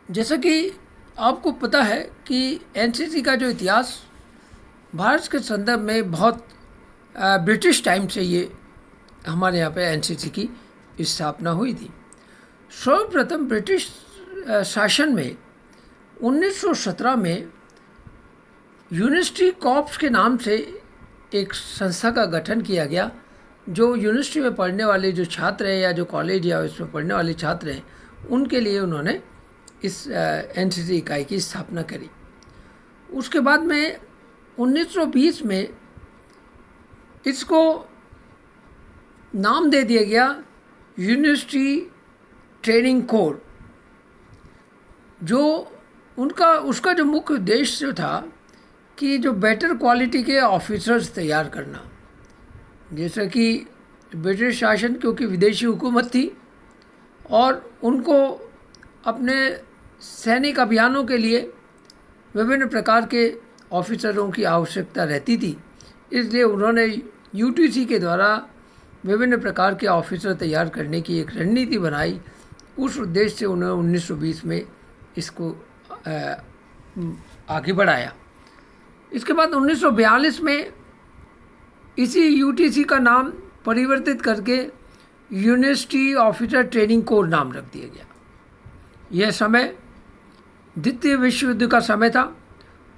जैसा कि आपको पता है कि एनसीसी का जो इतिहास भारत के संदर्भ में बहुत ब्रिटिश टाइम से ये हमारे यहाँ पे एनसीसी की स्थापना हुई थी। सर्वप्रथम ब्रिटिश शासन में 1917 में यूनिवर्सिटी कॉर्प्स के नाम से एक संस्था का गठन किया गया, जो यूनिवर्सिटी में पढ़ने वाले जो छात्र हैं या जो कॉलेज या इसमें पढ़ने वाले छात्र हैं उनके लिए उन्होंने इस एनसीसी इकाई की स्थापना करी। उसके बाद में 1920 में इसको नाम दे दिया गया यूनिवर्सिटी ट्रेनिंग कोर, जो उसका जो मुख्य उद्देश्य जो था कि जो बेटर क्वालिटी के ऑफिसर्स तैयार करना। जैसे कि ब्रिटिश शासन क्योंकि विदेशी हुकूमत थी और उनको अपने सैनिक अभियानों के लिए विभिन्न प्रकार के ऑफिसरों की आवश्यकता रहती थी, इसलिए उन्होंने यूटीसी के द्वारा विभिन्न प्रकार के ऑफिसर तैयार करने की एक रणनीति बनाई। उस उद्देश्य से उन्होंने 1920 में इसको आगे बढ़ाया। इसके बाद 1942 में इसी यूटीसी का नाम परिवर्तित करके यूनिवर्सिटी ऑफिसर ट्रेनिंग कोर नाम रख दिया गया। यह समय द्वितीय विश्व युद्ध का समय था।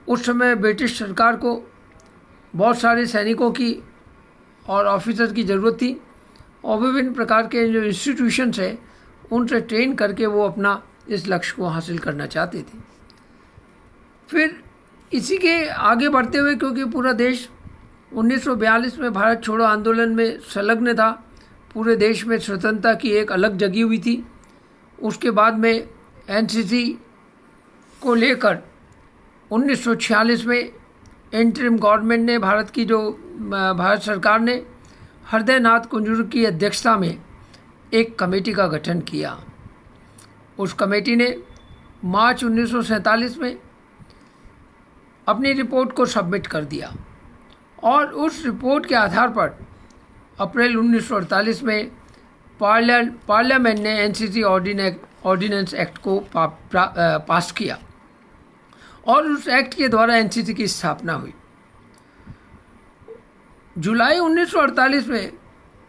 उस समय ब्रिटिश सरकार को बहुत सारे सैनिकों की और ऑफिसर की ज़रूरत थी और विभिन्न प्रकार के जो इंस्टीट्यूशंस हैं उनसे ट्रेन करके वो अपना इस लक्ष्य को हासिल करना चाहते थे। फिर इसी के आगे बढ़ते हुए, क्योंकि पूरा देश 1942 में भारत छोड़ो आंदोलन में संलग्न था, पूरे देश में स्वतंत्रता की एक अलग जगी हुई थी। उसके बाद में एनसीसी को लेकर 1946 में इंटरिम गवर्नमेंट ने भारत सरकार ने हृदय नाथ कुंजरू की अध्यक्षता में एक कमेटी का गठन किया। उस कमेटी ने मार्च 1947 में अपनी रिपोर्ट को सबमिट कर दिया और उस रिपोर्ट के आधार पर अप्रैल 1948 में पार्लियामेंट ने एनसीसी ऑर्डिनेंस एक्ट को पास किया और उस एक्ट के द्वारा एनसीसी की स्थापना हुई। जुलाई 1948 में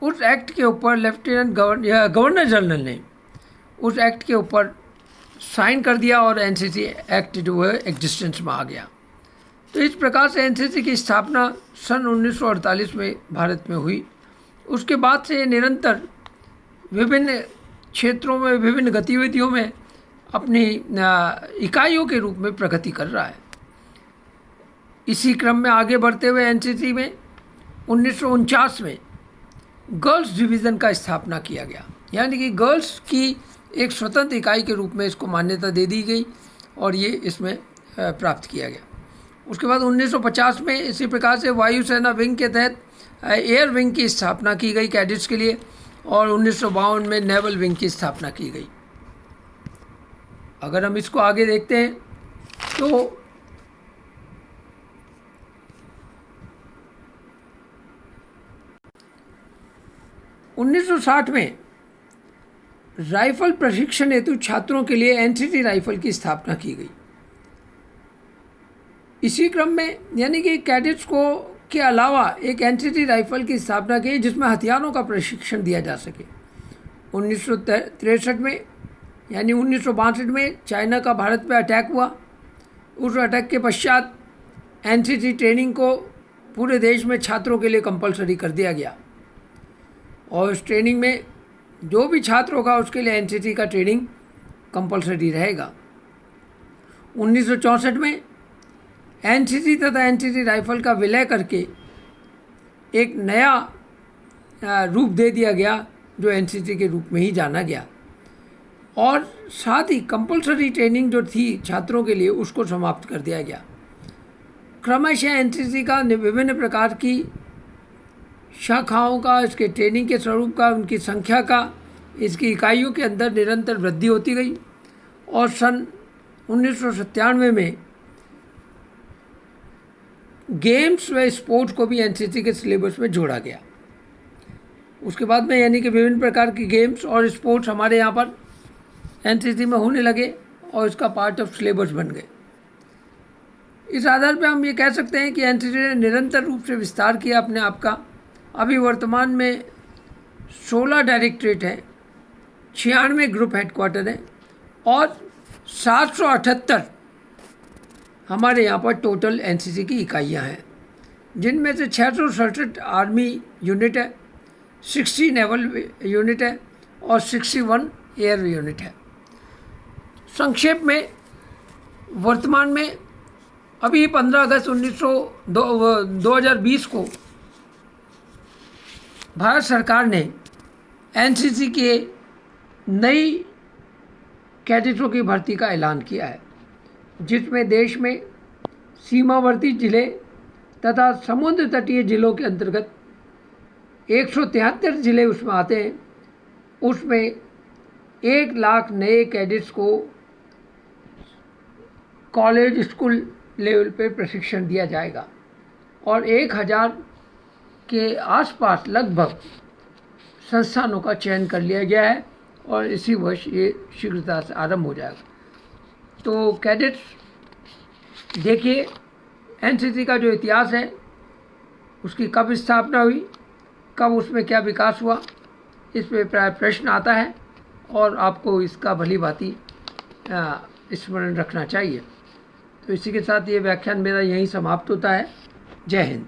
उस एक्ट के ऊपर लेफ्टिनेंट गवर्नर जनरल ने उस एक्ट के ऊपर साइन कर दिया और एनसीसी एक्ट जो है एग्जिस्टेंस में आ गया। तो इस प्रकार से एनसीसी की स्थापना सन 1948 में भारत में हुई। उसके बाद से निरंतर विभिन्न क्षेत्रों में विभिन्न गतिविधियों में अपनी इकाइयों के रूप में प्रगति कर रहा है। इसी क्रम में आगे बढ़ते हुए एनसीसी में 1949 में गर्ल्स डिवीज़न का स्थापना किया गया, यानी कि गर्ल्स की एक स्वतंत्र इकाई के रूप में इसको मान्यता दे दी गई और ये इसमें प्राप्त किया गया। उसके बाद 1950 में इसी प्रकार से वायुसेना विंग के तहत एयर विंग की स्थापना की गई कैडेट्स के लिए और 1952 में नेवल विंग की स्थापना की गई। अगर हम इसको आगे देखते हैं तो (1960) में राइफल प्रशिक्षण हेतु छात्रों के लिए एनसीसी राइफल की स्थापना की गई। इसी क्रम में यानी कि कैडेट्स को के अलावा एक एनसीसी राइफल की स्थापना की जिसमें हथियारों का प्रशिक्षण दिया जा सके। 1963 में यानी 1962 में चाइना का भारत पर अटैक हुआ। उस अटैक के पश्चात एनसीसी ट्रेनिंग को पूरे देश में छात्रों के लिए कंपलसरी कर दिया गया और उस ट्रेनिंग में जो भी छात्र होगा उसके लिए एनसीसी का ट्रेनिंग कंपलसरी रहेगा। 1964 में एनसीसी तथा एनसीसी राइफल का विलय करके एक नया रूप दे दिया गया जो एनसीसी के रूप में ही जाना गया और साथ ही कंपलसरी ट्रेनिंग जो थी छात्रों के लिए उसको समाप्त कर दिया गया। क्रमशः एनसीसी का विभिन्न प्रकार की शाखाओं का, इसके ट्रेनिंग के स्वरूप का, उनकी संख्या का, इसकी इकाइयों के अंदर निरंतर वृद्धि होती गई और सन 1997 में गेम्स व स्पोर्ट्स को भी एनसीसी के सिलेबस में जोड़ा गया। उसके बाद में यानी कि विभिन्न प्रकार की गेम्स और स्पोर्ट्स हमारे यहाँ पर एनसीसी में होने लगे और इसका पार्ट ऑफ सिलेबस बन गए। इस आधार पर हम ये कह सकते हैं कि एनसीसी ने निरंतर रूप से विस्तार किया अपने आप का। अभी वर्तमान में 16 डायरेक्टरेट हैं, 96 ग्रुप हेडक्वार्टर हैं और 778 हमारे यहाँ पर टोटल एनसीसी की इकाइयाँ हैं, जिनमें से 667 आर्मी यूनिट है, 60 नेवल यूनिट है और 61 एयर यूनिट है। संक्षेप में वर्तमान में अभी 15 अगस्त 2020 को भारत सरकार ने एनसीसी के नई कैडेटों की भर्ती का ऐलान किया है, जिसमें देश में सीमावर्ती जिले तथा समुद्र तटीय जिलों के अंतर्गत 173 जिले उसमें आते हैं। उसमें 1 लाख नए कैडेट्स को कॉलेज स्कूल लेवल पे प्रशिक्षण दिया जाएगा और 1000 के आसपास लगभग संस्थानों का चयन कर लिया गया है और इसी वर्ष ये शीघ्रता से आरंभ हो जाएगा। तो कैडेट्स देखिए, एनसीसी का जो इतिहास है उसकी कब स्थापना हुई, कब उसमें क्या विकास हुआ, इस पे प्राय प्रश्न आता है और आपको इसका भली भांति स्मरण रखना चाहिए। तो इसी के साथ ये व्याख्यान मेरा यहीं समाप्त होता है। जय हिंद।